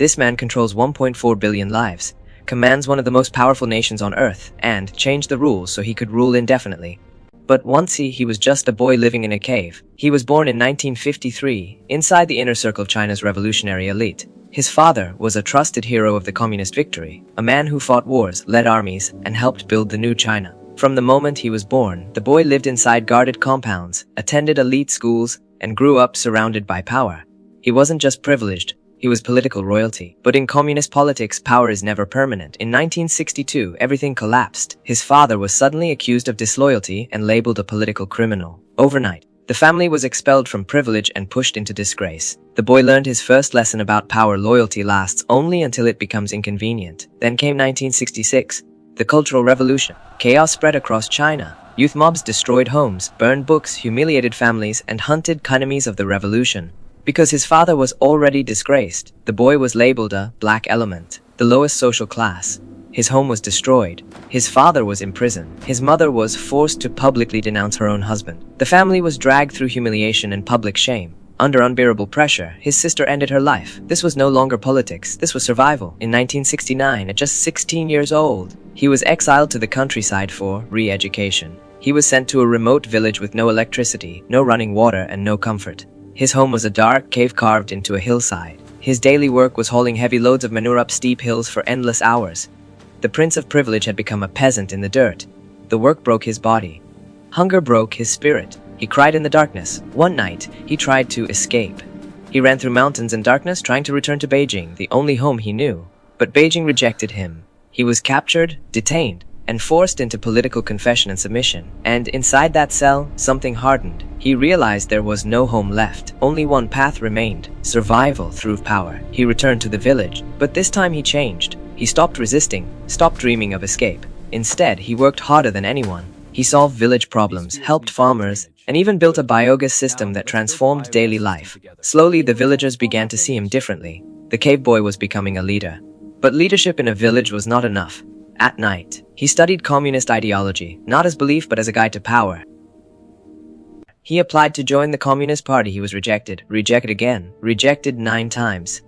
This man controls 1.4 billion lives, commands one of the most powerful nations on earth, and changed the rules so he could rule indefinitely. But once he was just a boy living in a cave. He was born in 1953, inside the inner circle of China's revolutionary elite. His father was a trusted hero of the communist victory, a man who fought wars, led armies, and helped build the new China. From the moment he was born, the boy lived inside guarded compounds, attended elite schools, and grew up surrounded by power. He wasn't just privileged, he was political royalty. But in communist politics, power is never permanent. In 1962, everything collapsed. His father was suddenly accused of disloyalty and labeled a political criminal. Overnight, the family was expelled from privilege and pushed into disgrace. The boy learned his first lesson about power. Loyalty lasts only until it becomes inconvenient. Then came 1966, the Cultural Revolution. Chaos spread across China. Youth mobs destroyed homes, burned books, humiliated families, and hunted enemies of the revolution. Because his father was already disgraced, the boy was labeled a black element, the lowest social class. His home was destroyed. His father was imprisoned. His mother was forced to publicly denounce her own husband. The family was dragged through humiliation and public shame. Under unbearable pressure, his sister ended her life. This was no longer politics, this was survival. In 1969, at just 16 years old, he was exiled to the countryside for re-education. He was sent to a remote village with no electricity, no running water, and no comfort. His home was a dark cave carved into a hillside. His daily work was hauling heavy loads of manure up steep hills for endless hours. The Prince of Privilege had become a peasant in the dirt. The work broke his body. Hunger broke his spirit. He cried in the darkness. One night, he tried to escape. He ran through mountains and darkness, trying to return to Beijing, the only home he knew. But Beijing rejected him. He was captured, detained, and forced into political confession and submission. And inside that cell, something hardened. He realized there was no home left. Only one path remained: survival through power. He returned to the village, but this time he changed. He stopped resisting, stopped dreaming of escape. Instead, he worked harder than anyone. He solved village problems, helped farmers, and even built a biogas system that transformed daily life. Slowly, the villagers began to see him differently. The cave boy was becoming a leader. But leadership in a village was not enough. At night, he studied communist ideology, not as belief but as a guide to power. He applied to join the Communist Party. He was rejected, rejected again, rejected 9 times.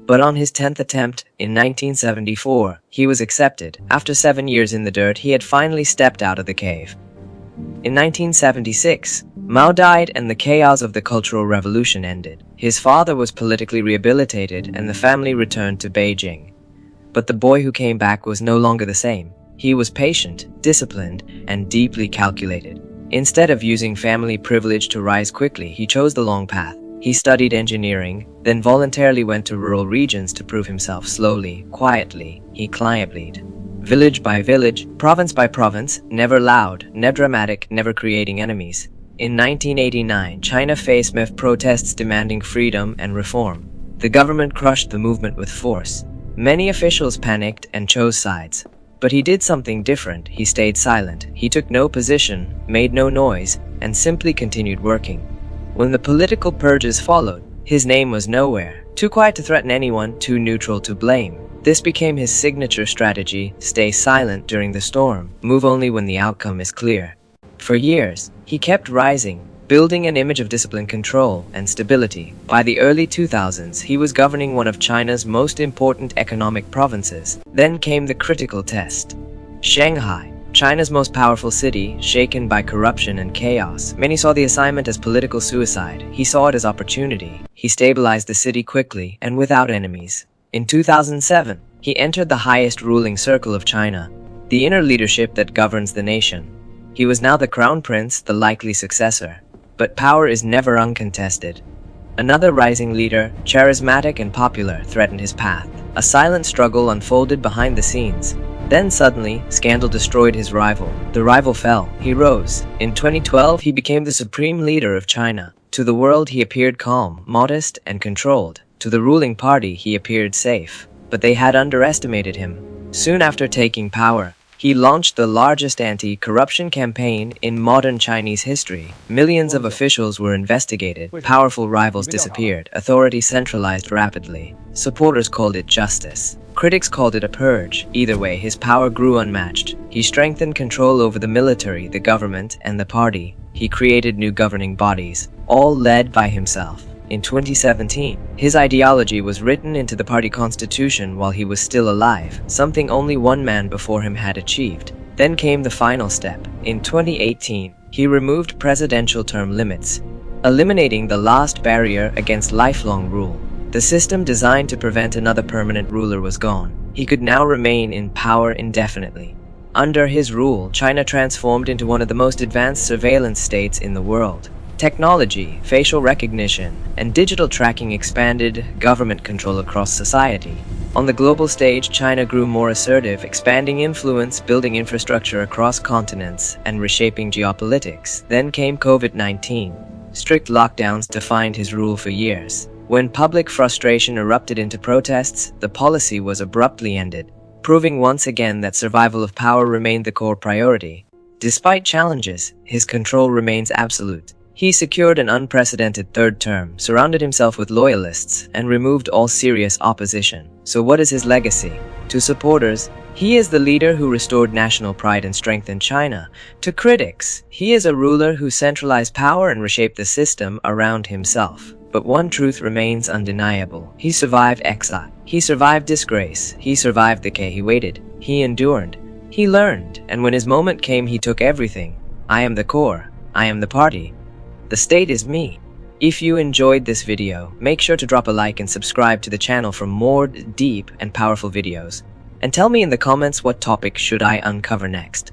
But on his 10th attempt, in 1974, he was accepted. After 7 years in the dirt, he had finally stepped out of the cave. In 1976, Mao died and the chaos of the Cultural Revolution ended. His father was politically rehabilitated and the family returned to Beijing. But the boy who came back was no longer the same. He was patient, disciplined, and deeply calculated. Instead of using family privilege to rise quickly, he chose the long path. He studied engineering, then voluntarily went to rural regions to prove himself. Slowly, quietly, he climbed, village by village, province by province, never loud, never dramatic, never creating enemies. In 1989, China faced massive protests demanding freedom and reform. The government crushed the movement with force. Many officials panicked and chose sides. But he did something different. He stayed silent. He took no position, made no noise, and simply continued working. When the political purges followed, his name was nowhere. Too quiet to threaten anyone, too neutral to blame. This became his signature strategy: stay silent during the storm, move only when the outcome is clear. For years, he kept rising, building an image of discipline, control, and stability. By the early 2000s, he was governing one of China's most important economic provinces. Then came the critical test. Shanghai, China's most powerful city, shaken by corruption and chaos. Many saw the assignment as political suicide. He saw it as opportunity. He stabilized the city quickly and without enemies. In 2007, he entered the highest ruling circle of China, the inner leadership that governs the nation. He was now the crown prince, the likely successor. But power is never uncontested. Another rising leader, charismatic and popular, threatened his path. A silent struggle unfolded behind the scenes. Then suddenly, scandal destroyed his rival. The rival fell. He rose. In 2012, he became the supreme leader of China. To the world, he appeared calm, modest, and controlled. To the ruling party, he appeared safe. But they had underestimated him. Soon after taking power, he launched the largest anti-corruption campaign in modern Chinese history. Millions of officials were investigated. Powerful rivals disappeared. Authority centralized rapidly. Supporters called it justice. Critics called it a purge. Either way, his power grew unmatched. He strengthened control over the military, the government, and the party. He created new governing bodies, all led by himself. in 2017. His ideology was written into the party constitution while he was still alive, something only one man before him had achieved. Then came the final step. In 2018, he removed presidential term limits, eliminating the last barrier against lifelong rule. The system designed to prevent another permanent ruler was gone. He could now remain in power indefinitely. Under his rule, China transformed into one of the most advanced surveillance states in the world. Technology, facial recognition, and digital tracking expanded government control across society. On the global stage, China grew more assertive, expanding influence, building infrastructure across continents, and reshaping geopolitics. Then came COVID-19. Strict lockdowns defined his rule for years. When public frustration erupted into protests, the policy was abruptly ended, proving once again that survival of power remained the core priority. Despite challenges, his control remains absolute. He secured an unprecedented third term, surrounded himself with loyalists, and removed all serious opposition. So what is his legacy? To supporters, he is the leader who restored national pride and strengthened China. To critics, he is a ruler who centralized power and reshaped the system around himself. But one truth remains undeniable. He survived exile. He survived disgrace. He survived decay. He waited. He endured. He learned. And when his moment came, he took everything. I am the core. I am the party. The state is me. If you enjoyed this video, make sure to drop a like and subscribe to the channel for more deep and powerful videos. And tell me in the comments what topic should I uncover next.